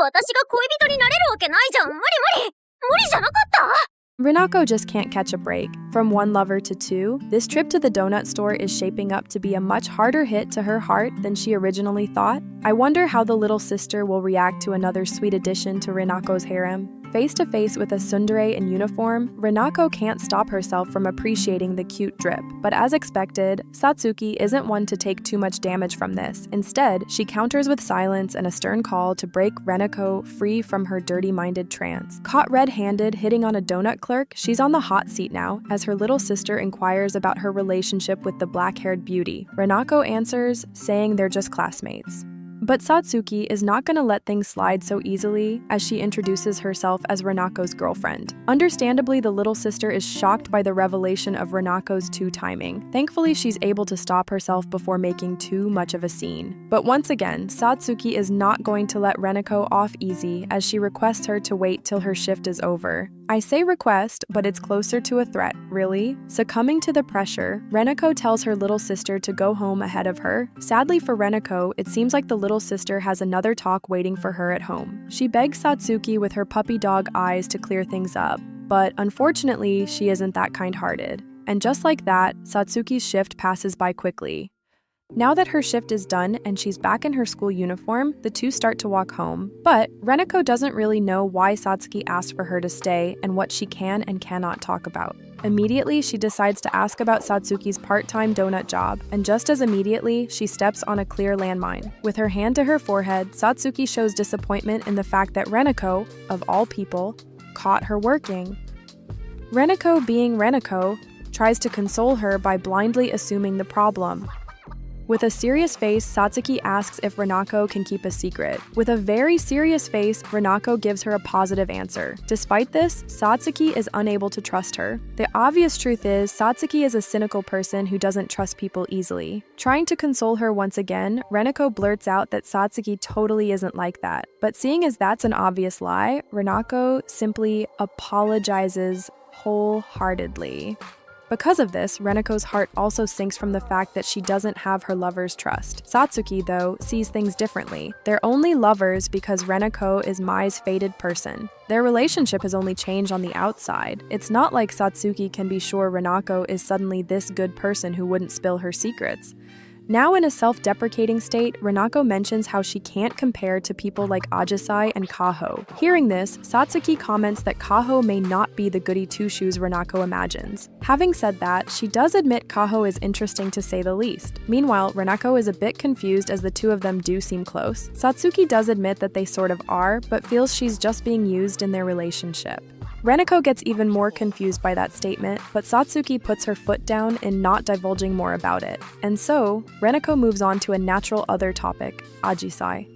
私が恋人になれるわけないじゃん。無理無理。無理じゃなかった？ Renako just can't catch a break. From one lover to two, this trip to the donut store is shaping up to be a much harder hit to her heart than she originally thought. I wonder how the little sister will react to another sweet addition to Renako's harem. Face to face with a tsundere in uniform, Renako can't stop herself from appreciating the cute drip. But as expected, Satsuki isn't one to take too much damage from this. Instead, she counters with silence and a stern call to break Renako free from her dirty-minded trance. Caught red-handed hitting on a donut clerk, she's on the hot seat now as her little sister inquires about her relationship with the black-haired beauty. Renako answers, saying they're just classmates. But Satsuki is not going to let things slide so easily as she introduces herself as Renako's girlfriend. Understandably, the little sister is shocked by the revelation of Renako's timing. Thankfully, she's able to stop herself before making too much of a scene. But once again, Satsuki is not going to let Renako off easy as she requests her to wait till her shift is over. I say request, but it's closer to a threat, really. Succumbing to the pressure, Renako tells her little sister to go home ahead of her. Sadly for Renako, it seems like the little sister has another talk waiting for her at home. She begs Satsuki with her puppy dog eyes to clear things up, but unfortunately, she isn't that kind-hearted. And just like that, Satsuki's shift passes by quickly. Now that her shift is done and she's back in her school uniform, the two start to walk home. But Renako doesn't really know why Satsuki asked for her to stay and what she can and cannot talk about. Immediately, she decides to ask about Satsuki's part-time donut job, and just as immediately, she steps on a clear landmine. With her hand to her forehead, Satsuki shows disappointment in the fact that Renako, of all people, caught her working. Renako, being Renako, tries to console her by blindly assuming the problem. With a serious face, Satsuki asks if Renako can keep a secret. With a very serious face, Renako gives her a positive answer. Despite this, Satsuki is unable to trust her. The obvious truth is, Satsuki is a cynical person who doesn't trust people easily. Trying to console her once again, Renako blurts out that Satsuki totally isn't like that. But seeing as that's an obvious lie, Renako simply apologizes wholeheartedly. Because of this, Renako's heart also sinks from the fact that she doesn't have her lover's trust. Satsuki, though, sees things differently. They're only lovers because Renako is Mai's fated person. Their relationship has only changed on the outside. It's not like Satsuki can be sure Renako is suddenly this good person who wouldn't spill her secrets. Now in a self-deprecating state, Renako mentions how she can't compare to people like Ajisai and Kaho. Hearing this, Satsuki comments that Kaho may not be the goody two-shoes Renako imagines. Having said that, she does admit Kaho is interesting to say the least. Meanwhile, Renako is a bit confused as the two of them do seem close. Satsuki does admit that they sort of are, but feels she's just being used in their relationship. Renako gets even more confused by that statement, but Satsuki puts her foot down in not divulging more about it. And so, Renako moves on to a natural other topic, Ajisai.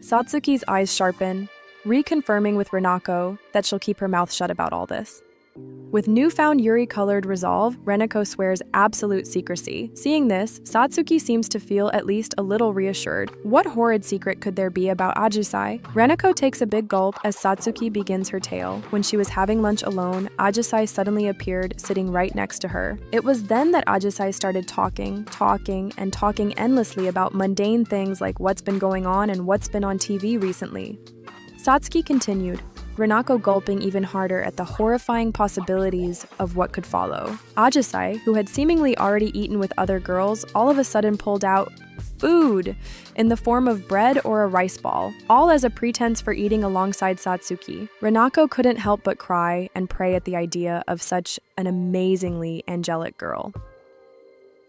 Satsuki's eyes sharpen, reconfirming with Renako that she'll keep her mouth shut about all this. With newfound Yuri-colored resolve, Renako swears absolute secrecy. Seeing this, Satsuki seems to feel at least a little reassured. What horrid secret could there be about Ajisai? Renako takes a big gulp as Satsuki begins her tale. When she was having lunch alone, Ajisai suddenly appeared, sitting right next to her. It was then that Ajisai started talking endlessly about mundane things like what's been going on and what's been on TV recently. Satsuki continued, Renako gulping even harder at the horrifying possibilities of what could follow. Ajisai, who had seemingly already eaten with other girls, all of a sudden pulled out food in the form of bread or a rice ball, all as a pretense for eating alongside Satsuki. Renako couldn't help but cry and pray at the idea of such an amazingly angelic girl.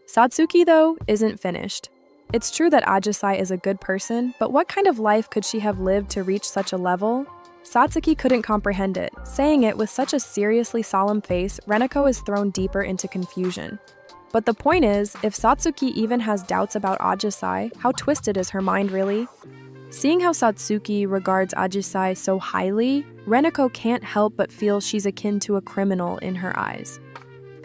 Satsuki, though, isn't finished. It's true that Ajisai is a good person, but what kind of life could she have lived to reach such a level? Satsuki couldn't comprehend it. Saying it with such a seriously solemn face, Renako is thrown deeper into confusion. But the point is, if Satsuki even has doubts about Ajisai, how twisted is her mind really? Seeing how Satsuki regards Ajisai so highly, Renako can't help but feel she's akin to a criminal in her eyes.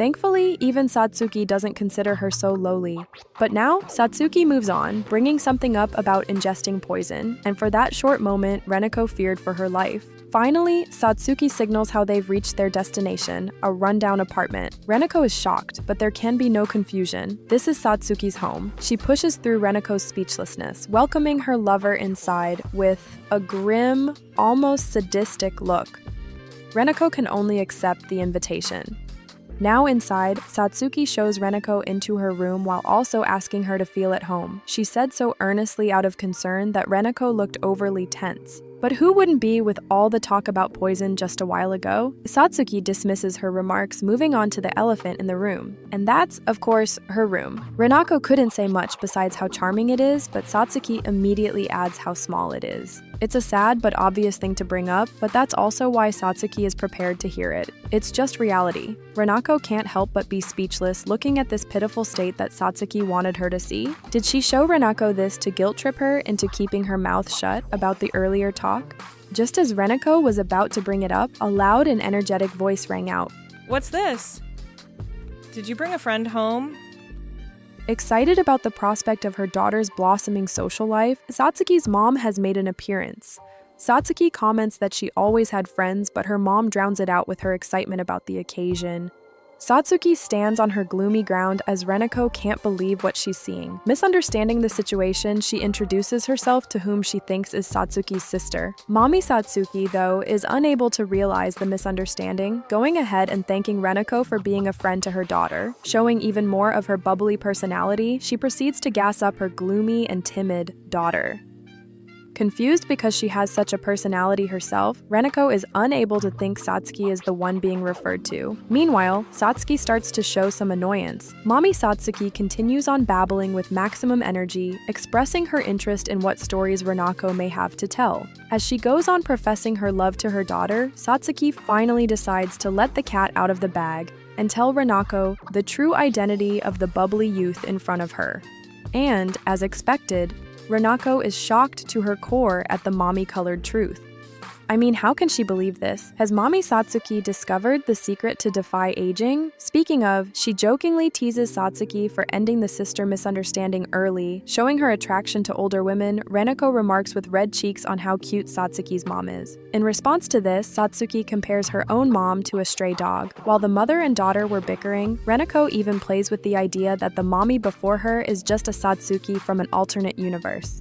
Thankfully, even Satsuki doesn't consider her so lowly. But now, Satsuki moves on, bringing something up about ingesting poison, and for that short moment, Renako feared for her life. Finally, Satsuki signals how they've reached their destination, a rundown apartment. Renako is shocked, but there can be no confusion. This is Satsuki's home. She pushes through Renako's speechlessness, welcoming her lover inside with a grim, almost sadistic look. Renako can only accept the invitation. Now inside, Satsuki shows Renako into her room while also asking her to feel at home. She said so earnestly out of concern that Renako looked overly tense. But who wouldn't be with all the talk about poison just a while ago? Satsuki dismisses her remarks, moving on to the elephant in the room. And that's, of course, her room. Renako couldn't say much besides how charming it is, but Satsuki immediately adds how small it is. It's a sad but obvious thing to bring up, but that's also why Satsuki is prepared to hear it. It's just reality. Renako can't help but be speechless, looking at this pitiful state that Satsuki wanted her to see. Did she show Renako this to guilt trip her into keeping her mouth shut about the earlier talk? Just as Renako was about to bring it up, a loud and energetic voice rang out. What's this? Did you bring a friend home? Excited about the prospect of her daughter's blossoming social life, Satsuki's mom has made an appearance. Satsuki comments that she always had friends, but her mom drowns it out with her excitement about the occasion. Satsuki stands on her gloomy ground as Renako can't believe what she's seeing. Misunderstanding the situation, she introduces herself to whom she thinks is Satsuki's sister. Mommy Satsuki, though, is unable to realize the misunderstanding, going ahead and thanking Renako for being a friend to her daughter. Showing even more of her bubbly personality, she proceeds to gas up her gloomy and timid daughter. Confused because she has such a personality herself, Renako is unable to think Satsuki is the one being referred to. Meanwhile, Satsuki starts to show some annoyance. Mommy Satsuki continues on babbling with maximum energy, expressing her interest in what stories Renako may have to tell. As she goes on professing her love to her daughter, Satsuki finally decides to let the cat out of the bag and tell Renako the true identity of the bubbly youth in front of her. And, as expected, Renako is shocked to her core at the mommy-colored truth. I mean, how can she believe this? Has Mommy Satsuki discovered the secret to defy aging? Speaking of, she jokingly teases Satsuki for ending the sister misunderstanding early. Showing her attraction to older women, Renako remarks with red cheeks on how cute Satsuki's mom is. In response to this, Satsuki compares her own mom to a stray dog. While the mother and daughter were bickering, Renako even plays with the idea that the mommy before her is just a Satsuki from an alternate universe.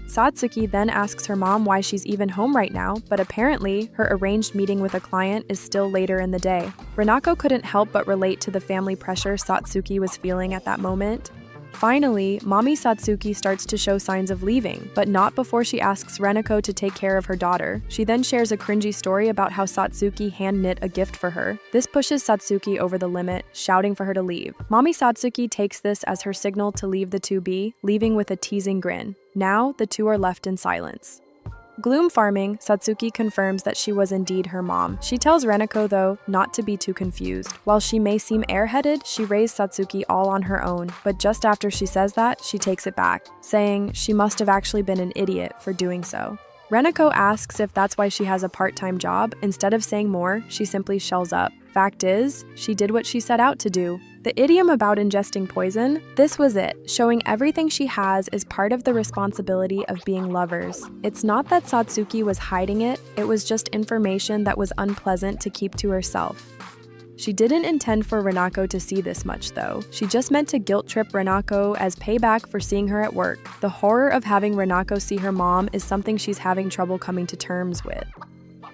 Satsuki then asks her mom why she's even home right now, but apparently, her arranged meeting with a client is still later in the day. Renako couldn't help but relate to the family pressure Satsuki was feeling at that moment. Finally, Mommy Satsuki starts to show signs of leaving, but not before she asks Renako to take care of her daughter. She then shares a cringy story about how Satsuki hand-knit a gift for her. This pushes Satsuki over the limit, shouting for her to leave. Mommy Satsuki takes this as her signal to leave the two be, leaving with a teasing grin. Now, the two are left in silence. Gloom farming, Satsuki confirms that she was indeed her mom. She tells Renako, though, not to be too confused. While she may seem airheaded, she raised Satsuki all on her own, but just after she says that, she takes it back, saying she must have actually been an idiot for doing so. Renako asks if that's why she has a part-time job. Instead of saying more, she simply shells up. Fact is, she did what she set out to do. The idiom about ingesting poison, this was it, showing everything she has is part of the responsibility of being lovers. It's not that Satsuki was hiding it, it was just information that was unpleasant to keep to herself. She didn't intend for Renako to see this much, though. She just meant to guilt-trip Renako as payback for seeing her at work. The horror of having Renako see her mom is something she's having trouble coming to terms with.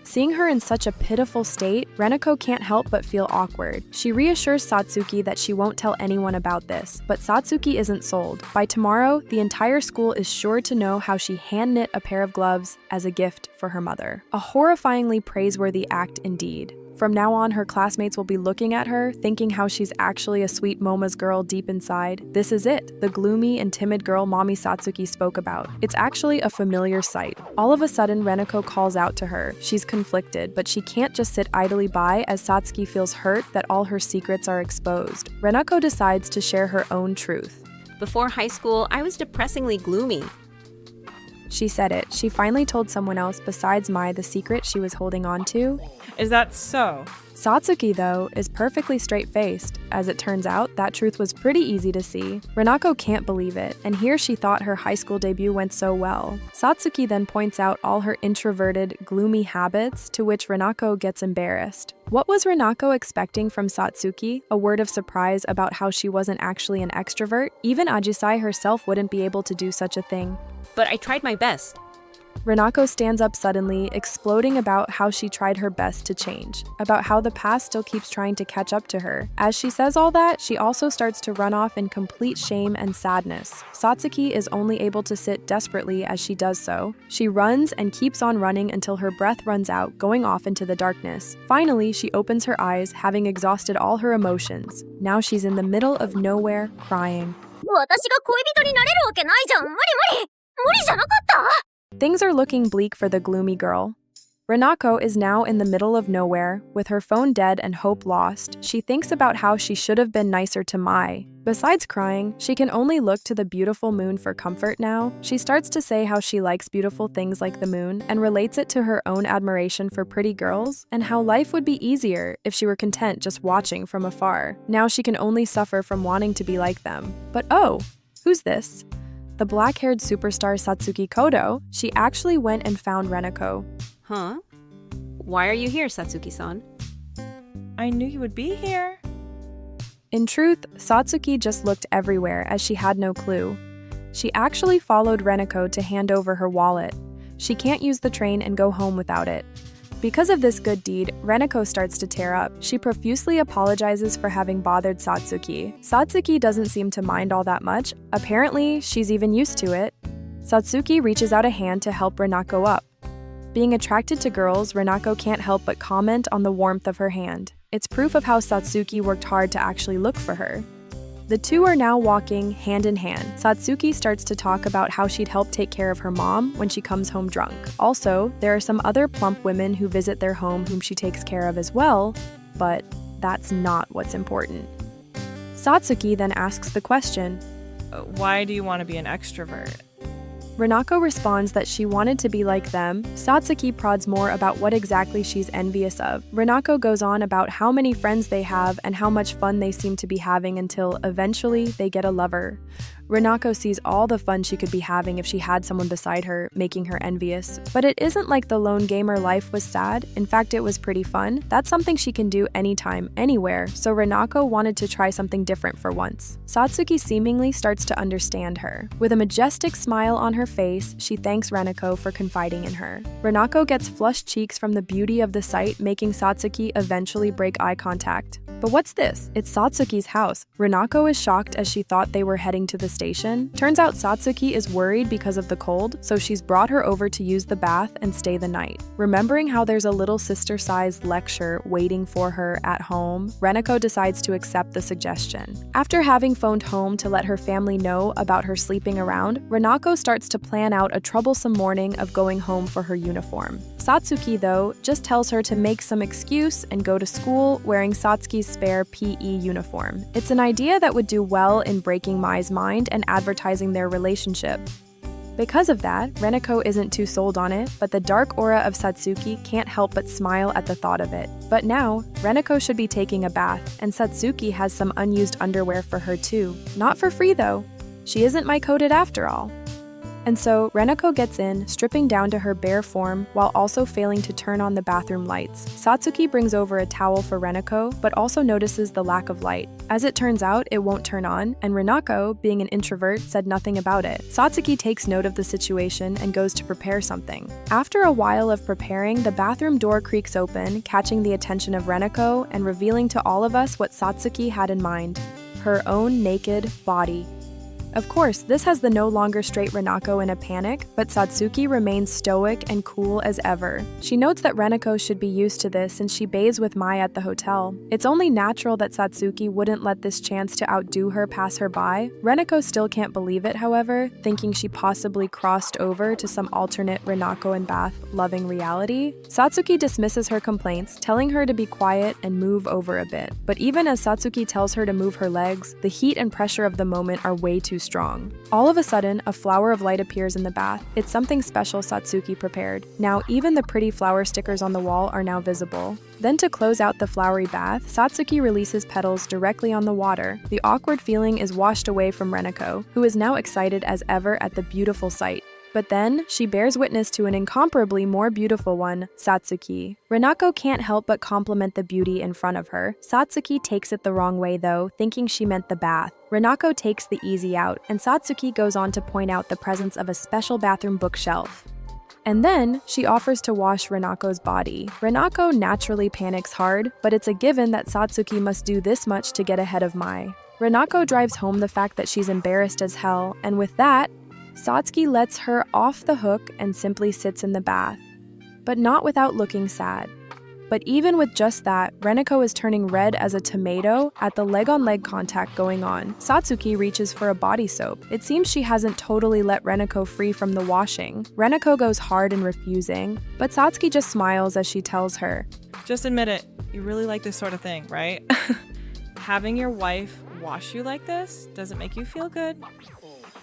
Seeing her in such a pitiful state, Renako can't help but feel awkward. She reassures Satsuki that she won't tell anyone about this, but Satsuki isn't sold. By tomorrow, the entire school is sure to know how she hand-knit a pair of gloves as a gift for her mother. A horrifyingly praiseworthy act indeed. From now on, her classmates will be looking at her, thinking how she's actually a sweet Moma's girl deep inside. This is it, the gloomy and timid girl Mommy Satsuki spoke about. It's actually a familiar sight. All of a sudden, Renako calls out to her. She's conflicted, but she can't just sit idly by as Satsuki feels hurt that all her secrets are exposed. Renako decides to share her own truth. Before high school, I was depressingly gloomy. She said it. She finally told someone else besides Mai the secret she was holding on to. Is that so? Satsuki, though, is perfectly straight-faced. As it turns out, that truth was pretty easy to see. Renako can't believe it, and here she thought her high school debut went so well. Satsuki then points out all her introverted, gloomy habits, to which Renako gets embarrassed. What was Renako expecting from Satsuki? A word of surprise about how she wasn't actually an extrovert? Even Ajisai herself wouldn't be able to do such a thing. But I tried my best. Renako stands up suddenly, exploding about how she tried her best to change, about how the past still keeps trying to catch up to her. As she says all that, she also starts to run off in complete shame and sadness. Satsuki is only able to sit desperately as she does so. She runs and keeps on running until her breath runs out, going off into the darkness. Finally, she opens her eyes, having exhausted all her emotions. Now she's in the middle of nowhere, crying. 私が恋人になれるわけないじゃん。無理無理。無理じゃなかった。 Things are looking bleak for the gloomy girl. Renako is now in the middle of nowhere, with her phone dead and hope lost. She thinks about how she should have been nicer to Mai. Besides crying, she can only look to the beautiful moon for comfort now. She starts to say how she likes beautiful things like the moon and relates it to her own admiration for pretty girls and how life would be easier if she were content just watching from afar. Now she can only suffer from wanting to be like them. But oh, who's this? The black-haired superstar Satsuki Kodo. She actually went and found Renako. Huh? Why are you here, Satsuki-san? I knew you would be here. In truth, Satsuki just looked everywhere as she had no clue. She actually followed Renako to hand over her wallet. She can't use the train and go home without it. Because of this good deed, Renako starts to tear up. She profusely apologizes for having bothered Satsuki. Satsuki doesn't seem to mind all that much. Apparently, she's even used to it. Satsuki reaches out a hand to help Renako up. Being attracted to girls, Renako can't help but comment on the warmth of her hand. It's proof of how Satsuki worked hard to actually look for her. The two are now walking hand in hand. Satsuki starts to talk about how she'd help take care of her mom when she comes home drunk. Also, there are some other plump women who visit their home whom she takes care of as well, but that's not what's important. Satsuki then asks the question, Why do you want to be an extrovert? Renako responds that she wanted to be like them. Satsuki prods more about what exactly she's envious of. Renako goes on about how many friends they have and how much fun they seem to be having until eventually they get a lover. Renako sees all the fun she could be having if she had someone beside her, making her envious. But it isn't like the lone gamer life was sad. In fact, it was pretty fun. That's something she can do anytime, anywhere, so Renako wanted to try something different for once. Satsuki seemingly starts to understand her. With a majestic smile on her face, she thanks Renako for confiding in her. Renako gets flushed cheeks from the beauty of the sight, making Satsuki eventually break eye contact. But what's this? It's Satsuki's house. Renako is shocked as she thought they were heading to the station. Turns out Satsuki is worried because of the cold, so she's brought her over to use the bath and stay the night. Remembering how there's a little sister-sized lecture waiting for her at home, Renako decides to accept the suggestion. After having phoned home to let her family know about her sleeping around, Renako starts to plan out a troublesome morning of going home for her uniform. Satsuki, though, just tells her to make some excuse and go to school wearing Satsuki's spare PE uniform. It's an idea that would do well in breaking Mai's mind and advertising their relationship. Because of that, Renako isn't too sold on it, but the dark aura of Satsuki can't help but smile at the thought of it. But now, Renako should be taking a bath, and Satsuki has some unused underwear for her too. Not for free though. She isn't my-coded after all. And so, Renako gets in, stripping down to her bare form while also failing to turn on the bathroom lights. Satsuki brings over a towel for Renako, but also notices the lack of light. As it turns out, it won't turn on, and Renako, being an introvert, said nothing about it. Satsuki takes note of the situation and goes to prepare something. After a while of preparing, the bathroom door creaks open, catching the attention of Renako and revealing to all of us what Satsuki had in mind: her own naked body. Of course, this has the no longer straight Renako in a panic, but Satsuki remains stoic and cool as ever. She notes that Renako should be used to this since she bathes with Mai at the hotel. It's only natural that Satsuki wouldn't let this chance to outdo her pass her by. Renako still can't believe it, however, thinking she possibly crossed over to some alternate Renako and bath loving reality. Satsuki dismisses her complaints, telling her to be quiet and move over a bit. But even as Satsuki tells her to move her legs, the heat and pressure of the moment are way too strong. All of a sudden, a flower of light appears in the bath. It's something special Satsuki prepared. Now, even the pretty flower stickers on the wall are now visible. Then to close out the flowery bath, Satsuki releases petals directly on the water. The awkward feeling is washed away from Renako, who is now excited as ever at the beautiful sight. But then, she bears witness to an incomparably more beautiful one, Satsuki. Renako can't help but compliment the beauty in front of her. Satsuki takes it the wrong way though, thinking she meant the bath. Renako takes the easy out, and Satsuki goes on to point out the presence of a special bathroom bookshelf. And then, she offers to wash Renako's body. Renako naturally panics hard, but it's a given that Satsuki must do this much to get ahead of Mai. Renako drives home the fact that she's embarrassed as hell, and with that, Satsuki lets her off the hook and simply sits in the bath. But not without looking sad. But even with just that, Renako is turning red as a tomato at the leg-on-leg contact going on. Satsuki reaches for a body soap. It seems she hasn't totally let Renako free from the washing. Renako goes hard in refusing, but Satsuki just smiles as she tells her, Just admit it, you really like this sort of thing, right? Having your wife wash you like this doesn't make you feel good.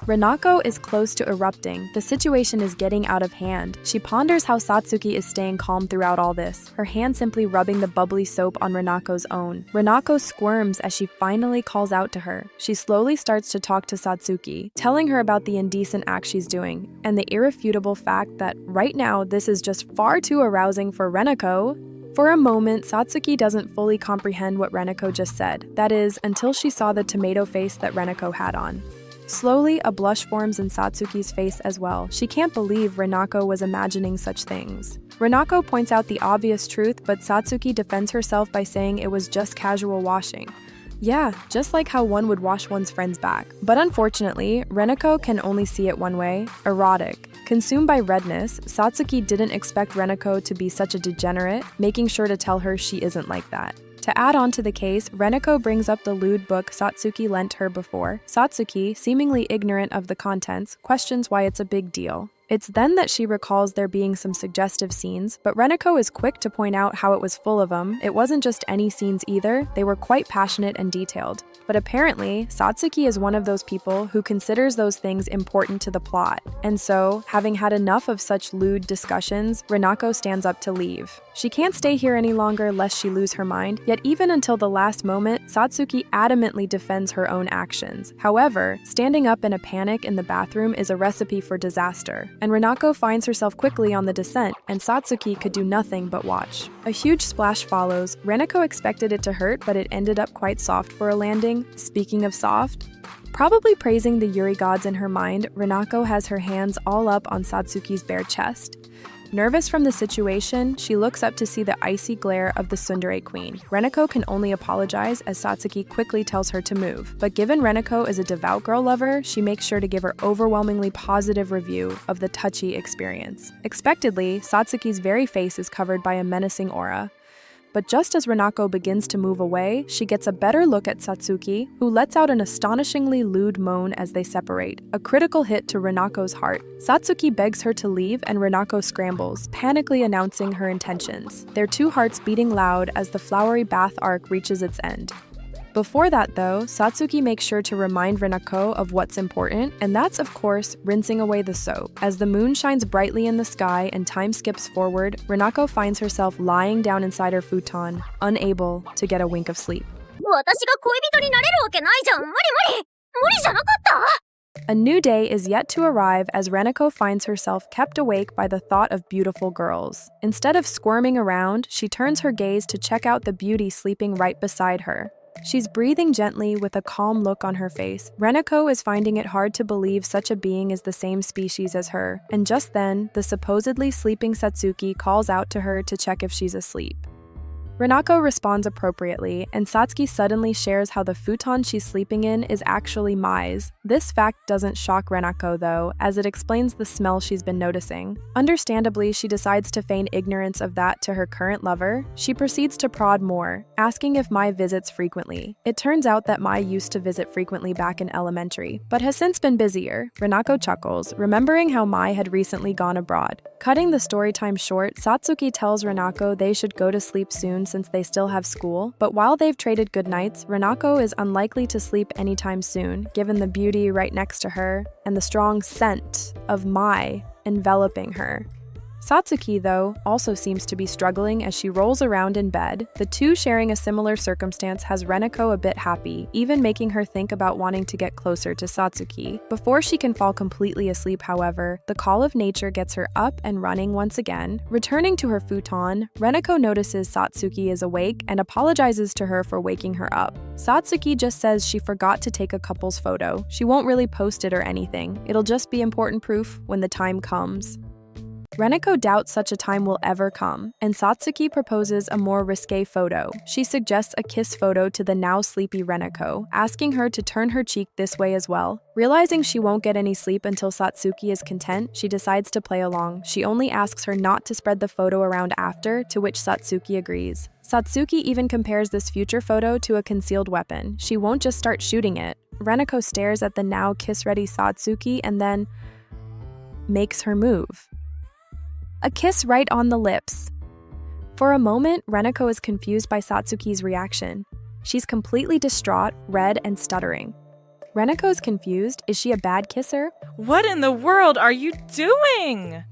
Renako is close to erupting. The situation is getting out of hand. She ponders how Satsuki is staying calm throughout all this, her hand simply rubbing the bubbly soap on Renako's own. Renako squirms as she finally calls out to her. She slowly starts to talk to Satsuki, telling her about the indecent act she's doing, and the irrefutable fact that right now this is just far too arousing for Renako. For a moment, Satsuki doesn't fully comprehend what Renako just said. That is, until she saw the tomato face that Renako had on. Slowly, a blush forms in Satsuki's face as well. She can't believe Renako was imagining such things. Renako points out the obvious truth, but Satsuki defends herself by saying it was just casual washing. Yeah, just like how one would wash one's friend's back. But unfortunately, Renako can only see it one way, erotic. Consumed by redness, Satsuki didn't expect Renako to be such a degenerate, making sure to tell her she isn't like that. To add on to the case, Renako brings up the lewd book Satsuki lent her before. Satsuki, seemingly ignorant of the contents, questions why it's a big deal. It's then that she recalls there being some suggestive scenes, but Renako is quick to point out how it was full of them. It wasn't just any scenes either, they were quite passionate and detailed. But apparently, Satsuki is one of those people who considers those things important to the plot. And so, having had enough of such lewd discussions, Renako stands up to leave. She can't stay here any longer lest she lose her mind, yet even until the last moment, Satsuki adamantly defends her own actions. However, standing up in a panic in the bathroom is a recipe for disaster, and Renako finds herself quickly on the descent, and Satsuki could do nothing but watch. A huge splash follows. Renako expected it to hurt, but it ended up quite soft for a landing. Speaking of soft, probably praising the Yuri gods in her mind, Renako has her hands all up on Satsuki's bare chest. Nervous from the situation, she looks up to see the icy glare of the tsundere queen. Renako can only apologize as Satsuki quickly tells her to move. But given Renako is a devout girl lover, she makes sure to give her overwhelmingly positive review of the touchy experience. Expectedly, Satsuki's very face is covered by a menacing aura. But just as Renako begins to move away, she gets a better look at Satsuki, who lets out an astonishingly lewd moan as they separate, a critical hit to Renako's heart. Satsuki begs her to leave and Renako scrambles, panically announcing her intentions, their two hearts beating loud as the flowery bath arc reaches its end. Before that though, Satsuki makes sure to remind Renako of what's important, and that's of course rinsing away the soap. As the moon shines brightly in the sky and time skips forward, Renako finds herself lying down inside her futon, unable to get a wink of sleep. 私が恋人になれるわけないじゃん。無理無理。無理じゃなかった。 A new day is yet to arrive as Renako finds herself kept awake by the thought of beautiful girls. Instead of squirming around, she turns her gaze to check out the beauty sleeping right beside her. She's breathing gently with a calm look on her face. Renako is finding it hard to believe such a being is the same species as her, and just then, the supposedly sleeping Satsuki calls out to her to check if she's asleep. Renako responds appropriately, and Satsuki suddenly shares how the futon she's sleeping in is actually Mai's. This fact doesn't shock Renako though, as it explains the smell she's been noticing. Understandably, she decides to feign ignorance of that to her current lover. She proceeds to prod more, asking if Mai visits frequently. It turns out that Mai used to visit frequently back in elementary, but has since been busier. Renako chuckles, remembering how Mai had recently gone abroad. Cutting the story time short, Satsuki tells Renako they should go to sleep soon since they still have school, but while they've traded goodnights, Renako is unlikely to sleep anytime soon, given the beauty right next to her and the strong scent of Mai enveloping her. Satsuki, though, also seems to be struggling as she rolls around in bed. The two sharing a similar circumstance has Renako a bit happy, even making her think about wanting to get closer to Satsuki. Before she can fall completely asleep, however, the call of nature gets her up and running once again. Returning to her futon, Renako notices Satsuki is awake and apologizes to her for waking her up. Satsuki just says she forgot to take a couple's photo. She won't really post it or anything. It'll just be important proof when the time comes. Renako doubts such a time will ever come, and Satsuki proposes a more risque photo. She suggests a kiss photo to the now sleepy Renako, asking her to turn her cheek this way as well. Realizing she won't get any sleep until Satsuki is content, she decides to play along. She only asks her not to spread the photo around after, to which Satsuki agrees. Satsuki even compares this future photo to a concealed weapon. She won't just start shooting it. Renako stares at the now kiss-ready Satsuki and then makes her move. A kiss right on the lips. For a moment, Renako is confused by Satsuki's reaction. She's completely distraught, red, and stuttering. Renako's confused. Is she a bad kisser? What in the world are you doing?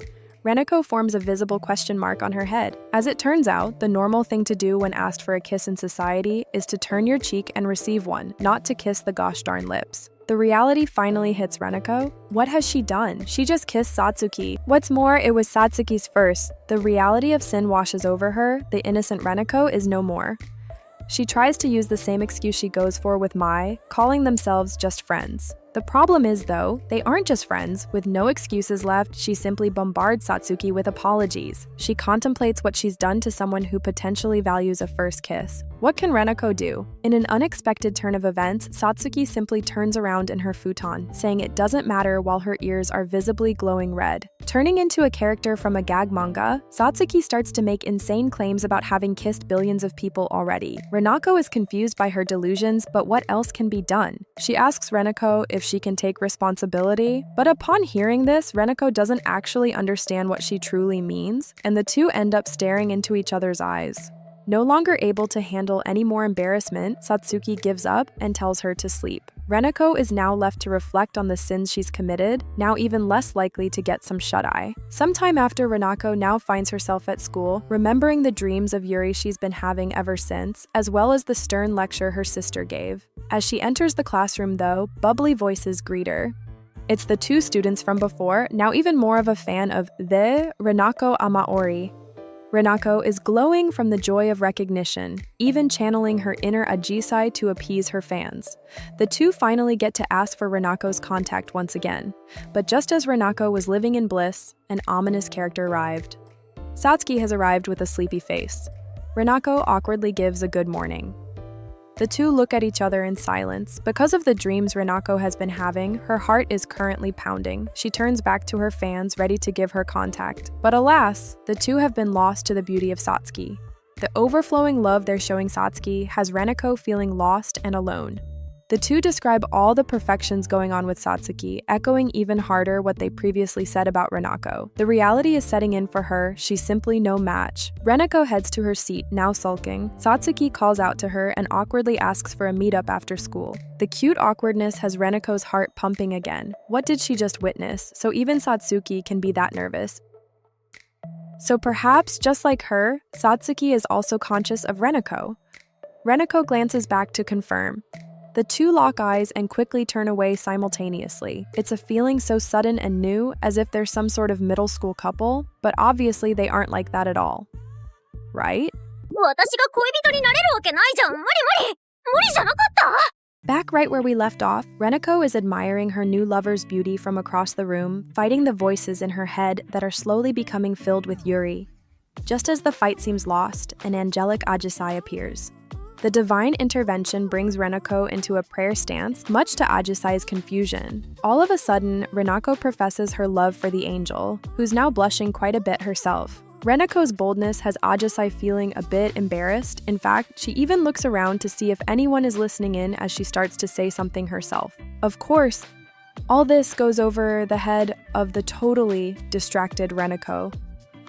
Renako forms a visible question mark on her head. As it turns out, the normal thing to do when asked for a kiss in society is to turn your cheek and receive one, not to kiss the gosh darn lips. The reality finally hits Renako. What has she done? She just kissed Satsuki. What's more, it was Satsuki's first. The reality of sin washes over her. The innocent Renako is no more. She tries to use the same excuse she goes for with Mai, calling themselves just friends. The problem is, though, they aren't just friends. With no excuses left, she simply bombards Satsuki with apologies. She contemplates what she's done to someone who potentially values a first kiss. What can Renako do? In an unexpected turn of events, Satsuki simply turns around in her futon, saying it doesn't matter while her ears are visibly glowing red. Turning into a character from a gag manga, Satsuki starts to make insane claims about having kissed billions of people already. Renako is confused by her delusions, but what else can be done? She asks Renako if she can take responsibility, but upon hearing this, Renako doesn't actually understand what she truly means, and the two end up staring into each other's eyes. No longer able to handle any more embarrassment, Satsuki gives up and tells her to sleep. Renako is now left to reflect on the sins she's committed, now even less likely to get some shut-eye. Sometime after, Renako now finds herself at school, remembering the dreams of Yuri she's been having ever since, as well as the stern lecture her sister gave. As she enters the classroom, though, bubbly voices greet her. It's the two students from before, now even more of a fan of the Renako Amaori. Renako is glowing from the joy of recognition, even channeling her inner Ajisai to appease her fans. The two finally get to ask for Renako's contact once again. But just as Renako was living in bliss, an ominous character arrived. Satsuki has arrived with a sleepy face. Renako awkwardly gives a good morning. The two look at each other in silence. Because of the dreams Renako has been having, her heart is currently pounding. She turns back to her fans, ready to give her contact. But alas, the two have been lost to the beauty of Satsuki. The overflowing love they're showing Satsuki has Renako feeling lost and alone. The two describe all the perfections going on with Satsuki, echoing even harder what they previously said about Renako. The reality is setting in for her. She's simply no match. Renako heads to her seat, now sulking. Satsuki calls out to her and awkwardly asks for a meetup after school. The cute awkwardness has Renako's heart pumping again. What did she just witness? So even Satsuki can be that nervous. So perhaps, just like her, Satsuki is also conscious of Renako. Renako glances back to confirm. The two lock eyes and quickly turn away simultaneously. It's a feeling so sudden and new, as if they're some sort of middle school couple, but obviously they aren't like that at all. Right? 私が恋人になれるわけないじゃん。無理無理。無理じゃなかった。 Back right where we left off, Renako is admiring her new lover's beauty from across the room, fighting the voices in her head that are slowly becoming filled with Yuri. Just as the fight seems lost, an angelic Ajisai appears. The divine intervention brings Renako into a prayer stance, much to Ajisai's confusion. All of a sudden, Renako professes her love for the angel, who's now blushing quite a bit herself. Renako's boldness has Ajisai feeling a bit embarrassed. In fact, she even looks around to see if anyone is listening in as she starts to say something herself. Of course, all this goes over the head of the totally distracted Renako.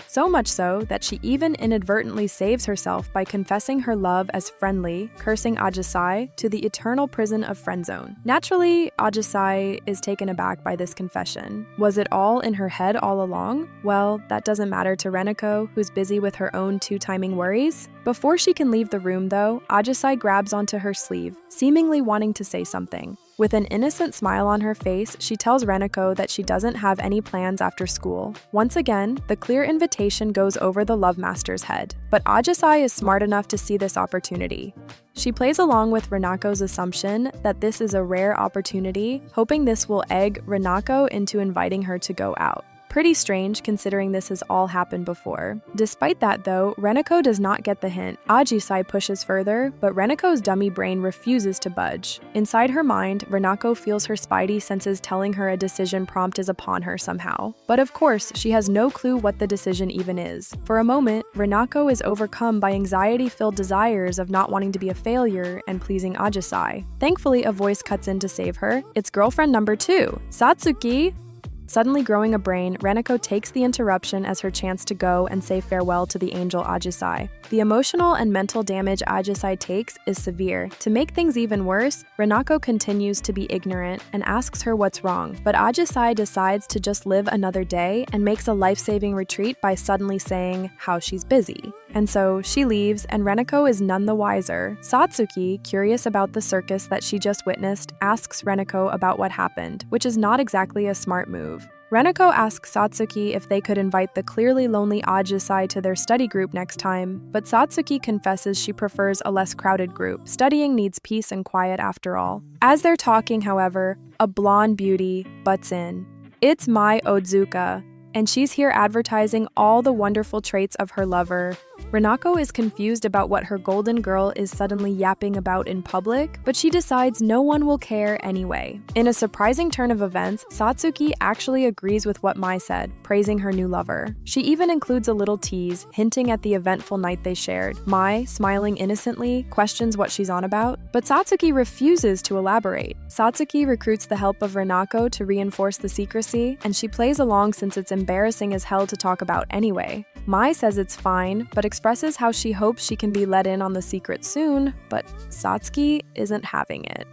So much so that she even inadvertently saves herself by confessing her love as friendly, cursing Ajisai to the eternal prison of friendzone. Naturally, Ajisai is taken aback by this confession. Was it all in her head all along? Well, that doesn't matter to Renako, who's busy with her own two-timing worries. Before she can leave the room, though, Ajisai grabs onto her sleeve, seemingly wanting to say something. With an innocent smile on her face, she tells Renako that she doesn't have any plans after school. Once again, the clear invitation goes over the Love Master's head, but Ajisai is smart enough to see this opportunity. She plays along with Renako's assumption that this is a rare opportunity, hoping this will egg Renako into inviting her to go out. Pretty strange considering this has all happened before. Despite that though, Renako does not get the hint. Ajisai pushes further, but Renako's dummy brain refuses to budge. Inside her mind, Renako feels her spidey senses telling her a decision prompt is upon her somehow. But of course, she has no clue what the decision even is. For a moment, Renako is overcome by anxiety-filled desires of not wanting to be a failure and pleasing Ajisai. Thankfully, a voice cuts in to save her. It's girlfriend number 2, Satsuki! Suddenly growing a brain, Renako takes the interruption as her chance to go and say farewell to the angel Ajisai. The emotional and mental damage Ajisai takes is severe. To make things even worse, Renako continues to be ignorant and asks her what's wrong, but Ajisai decides to just live another day and makes a life-saving retreat by suddenly saying how she's busy. And so she leaves, and Renako is none the wiser. Satsuki, curious about the circus that she just witnessed, asks Renako about what happened, which is not exactly a smart move. Renako asks Satsuki if they could invite the clearly lonely Ajisai to their study group next time, but Satsuki confesses she prefers a less crowded group. Studying needs peace and quiet after all. As they're talking, however, a blonde beauty butts in. It's Mai Odzuka, and she's here advertising all the wonderful traits of her lover. Renako is confused about what her golden girl is suddenly yapping about in public, but she decides no one will care anyway. In a surprising turn of events, Satsuki actually agrees with what Mai said, praising her new lover. She even includes a little tease, hinting at the eventful night they shared. Mai, smiling innocently, questions what she's on about, but Satsuki refuses to elaborate. Satsuki recruits the help of Renako to reinforce the secrecy, and she plays along since it's embarrassing as hell to talk about anyway. Mai says it's fine, but expresses how she hopes she can be let in on the secret soon, but Satsuki isn't having it.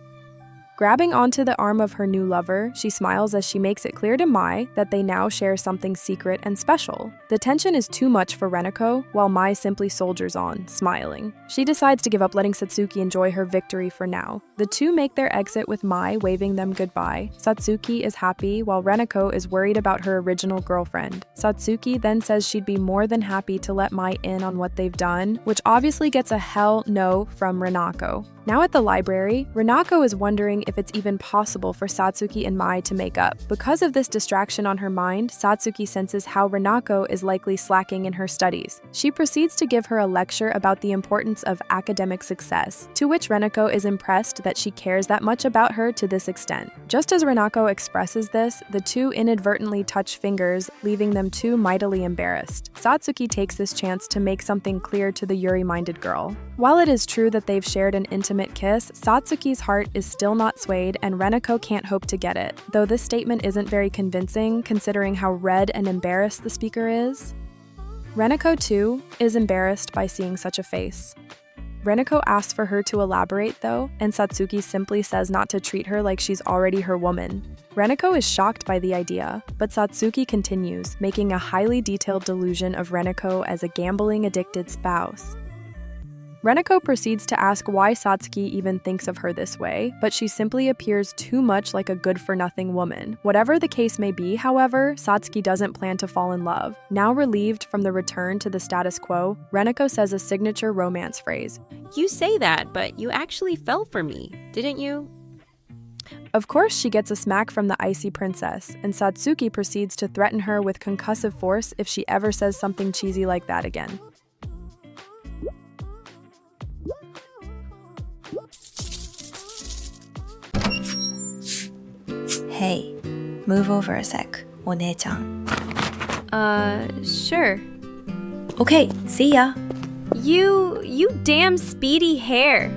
Grabbing onto the arm of her new lover, she smiles as she makes it clear to Mai that they now share something secret and special. The tension is too much for Renako, while Mai simply soldiers on, smiling. She decides to give up letting Satsuki enjoy her victory for now. The two make their exit with Mai waving them goodbye. Satsuki is happy, while Renako is worried about her original girlfriend. Satsuki then says she'd be more than happy to let Mai in on what they've done, which obviously gets a hell no from Renako. Now at the library, Renako is wondering if it's even possible for Satsuki and Mai to make up. Because of this distraction on her mind, Satsuki senses how Renako is likely slacking in her studies. She proceeds to give her a lecture about the importance of academic success, to which Renako is impressed that she cares that much about her to this extent. Just as Renako expresses this, the two inadvertently touch fingers, leaving them two mightily embarrassed. Satsuki takes this chance to make something clear to the Yuri-minded girl. While it is true that they've shared an intimate kiss, Satsuki's heart is still not swayed and Renako can't hope to get it, though this statement isn't very convincing considering how red and embarrassed the speaker is. Renako, too, is embarrassed by seeing such a face. Renako asks for her to elaborate, though, and Satsuki simply says not to treat her like she's already her woman. Renako is shocked by the idea, but Satsuki continues, making a highly detailed delusion of Renako as a gambling-addicted spouse. Renako proceeds to ask why Satsuki even thinks of her this way, but she simply appears too much like a good-for-nothing woman. Whatever the case may be, however, Satsuki doesn't plan to fall in love. Now relieved from the return to the status quo, Renako says a signature romance phrase. You say that, but you actually fell for me, didn't you? Of course, she gets a smack from the icy princess, and Satsuki proceeds to threaten her with concussive force if she ever says something cheesy like that again. Hey, move over a sec, お姉ちゃん. Sure. Okay, see ya. You damn speedy hare.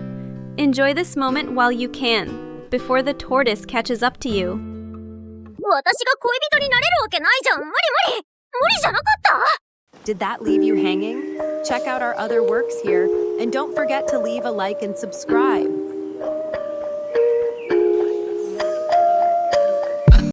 Enjoy this moment while you can, before the tortoise catches up to you. 私が恋人になれるわけないじゃん。無理無理。無理じゃなかった。Did that leave you hanging? Check out our other works here, and don't forget to leave a like and subscribe.